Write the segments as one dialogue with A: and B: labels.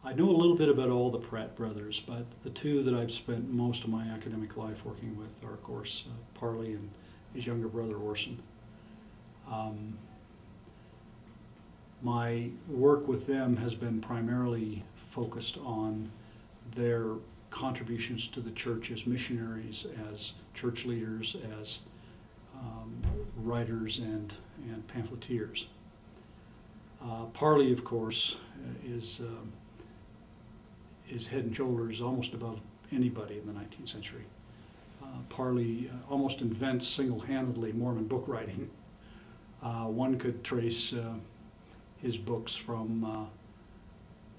A: I know a little bit about all the Pratt brothers, but the two that I've spent most of my academic life working with are, of course, Parley and his younger brother Orson. My work with them has been primarily focused on their contributions to the church as missionaries, as church leaders, as writers and pamphleteers. Parley, of course, is head and shoulders almost above anybody in the 19th century. Parley almost invents single-handedly Mormon book writing. One could trace his books from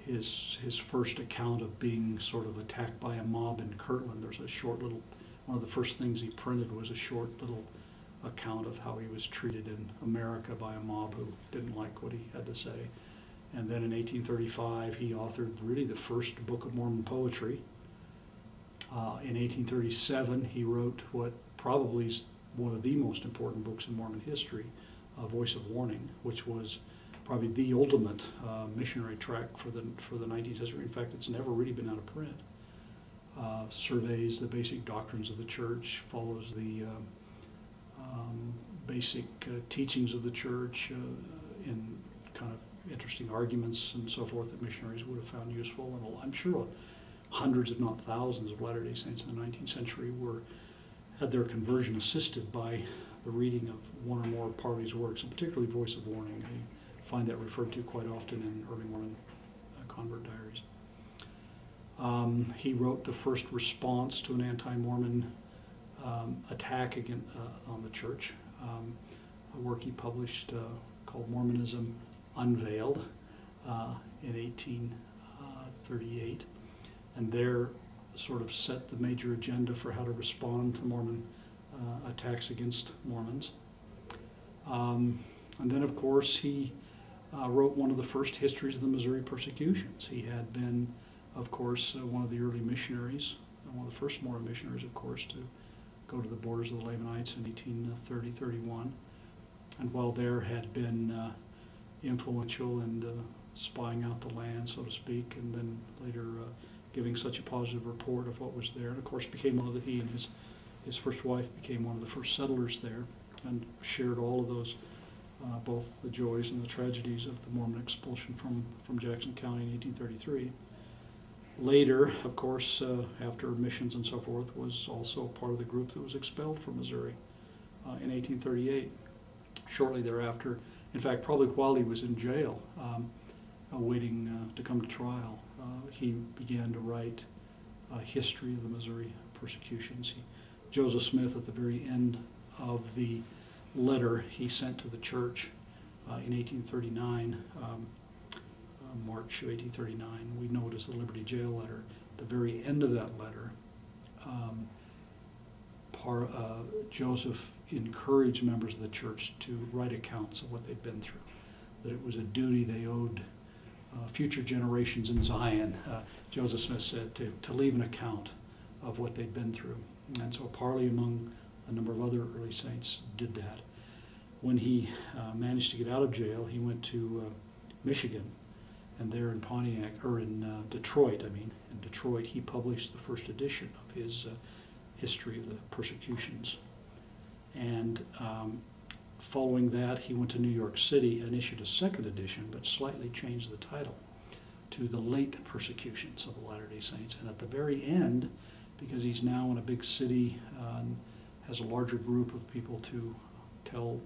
A: his first account of being sort of attacked by a mob in Kirtland. There's a short little, one of the first things he printed was a short little account of how he was treated in America by a mob who didn't like what he had to say. And then in 1835 he authored really the first Book of Mormon poetry. In 1837 he wrote what probably is one of the most important books in Mormon history, A Voice of Warning, which was probably the ultimate missionary tract for the 19th century. In fact, it's never really been out of print. Surveys the basic doctrines of the church, follows the basic teachings of the church in kind of interesting arguments and so forth that missionaries would have found useful. And I'm sure hundreds, if not thousands, of Latter-day Saints in the 19th century had their conversion assisted by the reading of one or more of Parley's works, and particularly Voice of Warning. I find that referred to quite often in early Mormon convert diaries. He wrote the first response to an anti-Mormon attack on the church, a work he published called Mormonism Unveiled in 1838, and there sort of set the major agenda for how to respond to Mormon attacks against Mormons. And then, of course, he wrote one of the first histories of the Missouri persecutions. He had been, of course, one of the early missionaries, one of the first Mormon missionaries, of course, to go to the borders of the Lamanites in 1830-31, and while there had been influential and spying out the land, so to speak, and then later giving such a positive report of what was there, and of course became one of he and his first wife became one of the first settlers there, and shared all of those, both the joys and the tragedies of the Mormon expulsion from Jackson County in 1833. Later, of course, after missions and so forth, was also part of the group that was expelled from Missouri in 1838. Shortly thereafter, in fact, probably while he was in jail, awaiting to come to trial, he began to write a history of the Missouri persecutions. Joseph Smith, at the very end of the letter he sent to the church in 1839, March of 1839, we know it as the Liberty Jail letter. At the very end of that letter, Joseph encouraged members of the church to write accounts of what they'd been through, that it was a duty they owed future generations in Zion, Joseph Smith said, to leave an account of what they'd been through. And so Parley, among a number of other early saints, did that. When he managed to get out of jail, he went to Michigan, and there in Detroit, in Detroit, he published the first edition of his history of the persecutions. And following that, he went to New York City and issued a second edition, but slightly changed the title to The Late Persecutions of the Latter-day Saints. And at the very end, because he's now in a big city and has a larger group of people to tell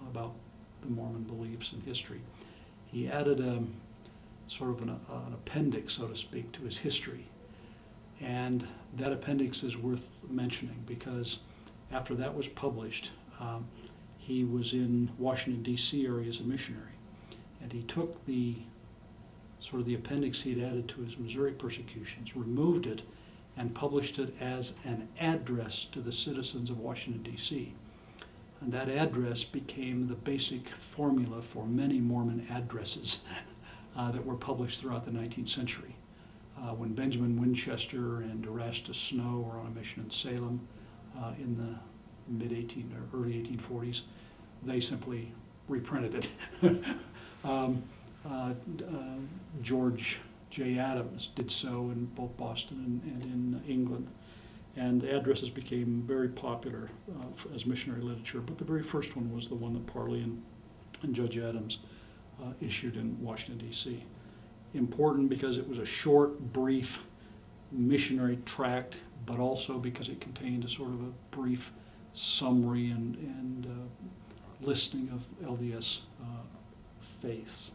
A: about the Mormon beliefs and history, he added sort of an appendix, so to speak, to his history. And that appendix is worth mentioning because after that was published, he was in Washington, D.C. area as a missionary. And he took the appendix he'd added to his Missouri persecutions, removed it, and published it as an address to the citizens of Washington, D.C. And that address became the basic formula for many Mormon addresses that were published throughout the 19th century. When Benjamin Winchester and Erastus Snow were on a mission in Salem in the early 1840s, they simply reprinted it. George J. Adams did so in both Boston and in England. And the addresses became very popular as missionary literature, but the very first one was the one that Parley and Judge Adams issued in Washington, D.C. Important because it was a short, brief missionary tract, but also because it contained a sort of a brief summary and listing of LDS faiths,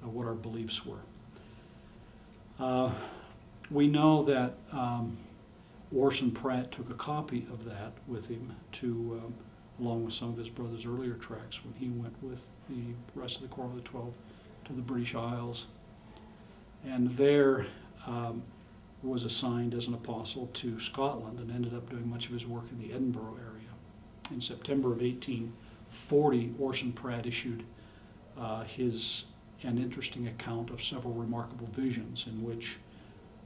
A: what our beliefs were. We know that Orson Pratt took a copy of that with him to, along with some of his brother's earlier tracts, when he went with the rest of the Quorum of the 12 to the British Isles. And there was assigned as an apostle to Scotland and ended up doing much of his work in the Edinburgh area. In September of 1840, Orson Pratt issued an interesting account of several remarkable visions in which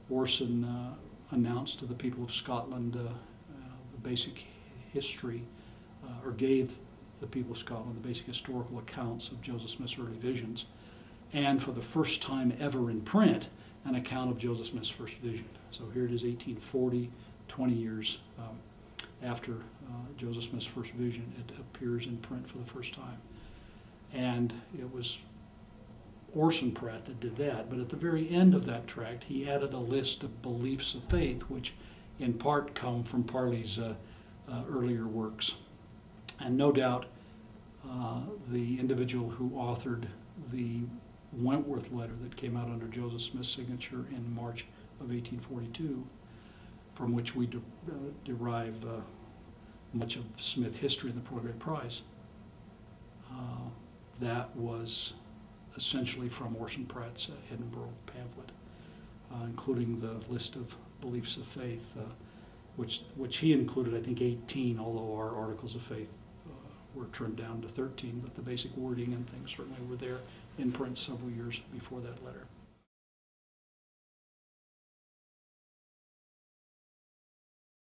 A: Orson announced to the people of Scotland the basic history, or gave the people of Scotland the basic historical accounts of Joseph Smith's early visions, and for the first time ever in print, an account of Joseph Smith's first vision. So here it is, 1840, 20 years after Joseph Smith's first vision, it appears in print for the first time. And it was Orson Pratt that did that, but at the very end of that tract, he added a list of beliefs of faith, which in part come from Parley's earlier works. And no doubt the individual who authored the Wentworth letter that came out under Joseph Smith's signature in March of 1842, from which we derive much of Smith history in the Pearl of Great Price, that was essentially from Orson Pratt's Edinburgh pamphlet, including the list of beliefs of faith, which he included, I think, 18, although our articles of faith were trimmed down to 13, but the basic wording and things certainly were there in print several years before that letter.